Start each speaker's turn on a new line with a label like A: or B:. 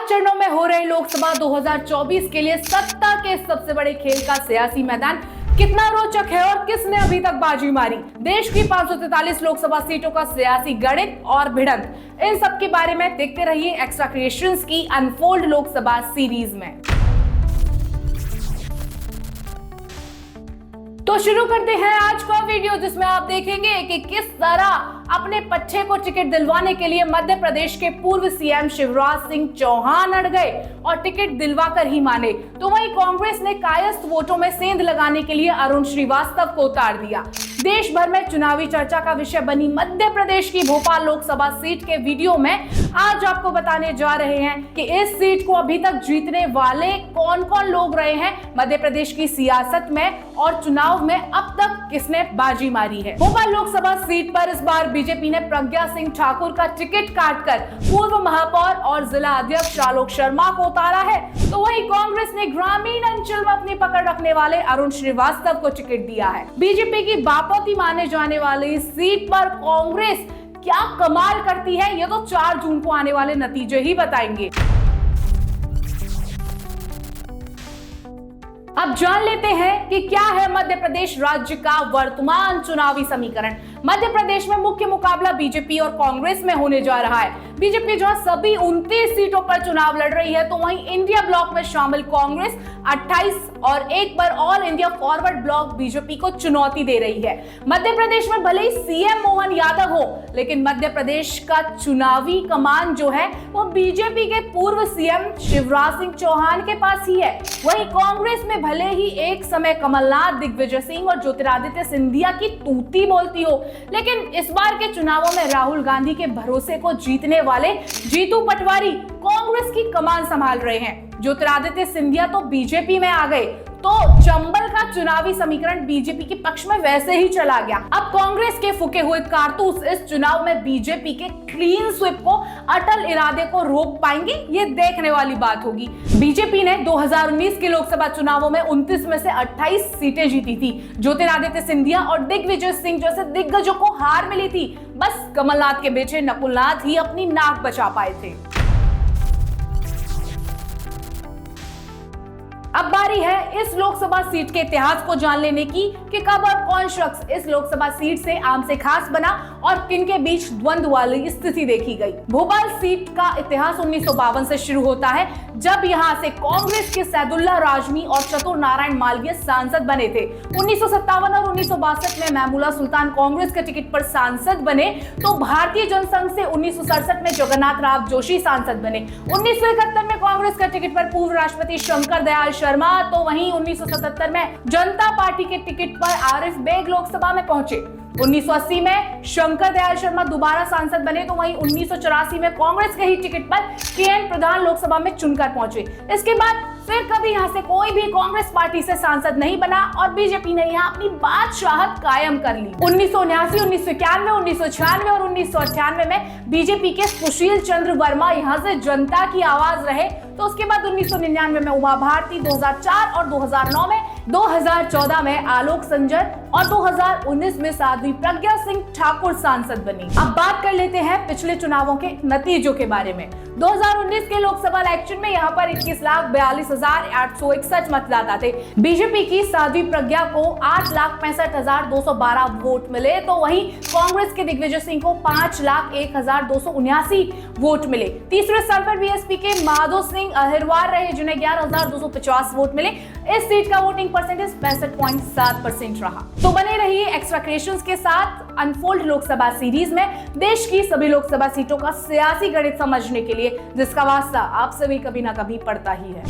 A: चरणों में हो रहे लोकसभा 2024 के लिए सत्ता के सबसे बड़े खेल का सियासी मैदान कितना रोचक है और किसने अभी तक बाजी मारी। देश की 543 लोकसभा सीटों का सियासी गणित और भिड़ंत, इन सब के बारे में देखते रहिए एक्स्ट्रा क्रिएशंस की अनफोल्ड लोकसभा सीरीज में। तो शुरू करते हैं आज का वीडियो, जिसमें आप देखेंगे कि किस तरह अपने पच्छे को टिकट दिलवाने के लिए मध्य प्रदेश के पूर्व सीएम शिवराज सिंह चौहान अड़ गए और टिकट दिलवाकर ही माने। तो वहीं कांग्रेस ने कायस्थ वोटों में सेंध लगाने के लिए अरुण श्रीवास्तव को उतार दिया। देश भर में चुनावी चर्चा का विषय बनी मध्य प्रदेश की भोपाल लोकसभा सीट के वीडियो में आज आपको बताने जा रहे हैं कि इस सीट को अभी तक जीतने वाले कौन कौन लोग रहे हैं मध्य प्रदेश की सियासत में, और चुनाव में अब तक किसने बाजी मारी है। भोपाल लोकसभा सीट पर इस बार बीजेपी ने प्रज्ञा सिंह ठाकुर का टिकट काटकर पूर्व महापौर और जिला अध्यक्ष आलोक शर्मा को उतारा है। तो वहीं कांग्रेस ने ग्रामीण अंचल में अपनी पकड़ रखने वाले अरुण श्रीवास्तव को टिकट दिया है। बीजेपी की बापौती माने जाने वाली इस सीट पर कांग्रेस क्या कमाल करती है, ये तो 4 जून को आने वाले नतीजे ही बताएंगे। अब जान लेते हैं कि क्या है मध्य प्रदेश राज्य का वर्तमान चुनावी समीकरण। मध्य प्रदेश में मुख्य मुकाबला बीजेपी और कांग्रेस में होने जा रहा है। बीजेपी जहां सभी 29 सीटों पर चुनाव लड़ रही है, तो वहीं इंडिया ब्लॉक में शामिल कांग्रेस 28 और एक पर all India forward block BJP को चुनौती दे रही है। मध्य प्रदेश में भले ही सीएम मोहन यादव हो, लेकिन मध्य प्रदेश का चुनावी कमान जो है वो बीजेपी के पूर्व सीएम शिवराज सिंह चौहान के पास ही है। वहीं कांग्रेस में भले ही एक समय कमलनाथ, दिग्विजय सिंह और ज्योतिरादित्य सिंधिया की तूती बोलती हो, लेकिन इस बार के चुनावों में राहुल गांधी के भरोसे को जीतने वाले जीतू पटवारी कांग्रेस की कमान संभाल रहे हैं। ज्योतिरादित्य सिंधिया तो बीजेपी में आ गए, तो चंबल का चुनावी समीकरण बीजेपी के पक्ष में वैसे ही चला गया। अब कांग्रेस के फूके हुए कारतूस इस चुनाव में बीजेपी के क्लीन स्वीप को, अटल इरादे को रोक पाएंगे, ये देखने वाली बात होगी। बीजेपी ने 2019 के लोकसभा चुनावों में 29 में से 28 सीटें जीती थी। ज्योतिरादित्य सिंधिया और दिग्विजय सिंह जैसे दिग्गजों को हार मिली थी। बस कमलनाथ के बेटे नकुलनाथ ही अपनी नाक बचा पाए थे। अब बारी है इस लोकसभा सीट के इतिहास को जान लेने की कि कब और कौन शख्स इस लोकसभा सीट से आम से खास बना और किनके बीच द्वंद्व वाली स्थिति देखी गई। भोपाल सीट का इतिहास 1952 से शुरू होता है, जब यहां से कांग्रेस के सैदुल्ला राजमी और चतुर नारायण मालवीय सांसद बने थे। 1957 और 1962 में महमूला सुल्तान कांग्रेस के टिकट पर सांसद बने, तो भारतीय जनसंघ से 1967 में जगन्नाथ राव जोशी सांसद बने। 1971 में कांग्रेस के टिकट पर पूर्व राष्ट्रपति शंकर दयाल शर्मा, तो वहीं 1977 में जनता पार्टी के टिकट पर आरिफ बेग लोकसभा में पहुंचे। 1980 में शंकर दयाल शर्मा दोबारा सांसद बने, तो वहीं 1984 में कांग्रेस के ही टिकट पर केएन प्रधान लोकसभा में चुनकर पहुंचे। इसके बाद फिर कभी यहां से कोई भी कांग्रेस पार्टी से सांसद नहीं बना और बीजेपी ने यहां अपनी बादशाहत कायम कर ली। 1979, 1991, 1996 और 1998 में बीजेपी के सुशील चंद्र वर्मा यहां से जनता की आवाज रहे। तो उसके बाद 1999 में उमा भारती, 2004 और 2009 में, 2014 में आलोक संजर और 2019 में साध्वी प्रज्ञा सिंह ठाकुर सांसद बनी। अब बात कर लेते हैं पिछले चुनावों के नतीजों के बारे में। 2019 के लोकसभा इलेक्शन में यहाँ पर 21,42,861 मतदाता थे। बीजेपी की साध्वी प्रज्ञा को 8,65,212 वोट मिले, तो वहीं कांग्रेस के दिग्विजय सिंह को 5,01,279 वोट मिले। तीसरे स्थान पर बीएसपी के माधो सिंह अहिरवार रहे, जिन्हें 11,250 वोट मिले। इस सीट का वोटिंग परसेंटेज 65.7% रहा। तो बने रहिए एक्स्ट्रा क्रिएशंस के साथ अनफोल्ड लोकसभा सीरीज में, देश की सभी लोकसभा सीटों का सियासी गणित समझने के लिए, जिसका वास्ता आप सभी कभी ना कभी पड़ता ही है।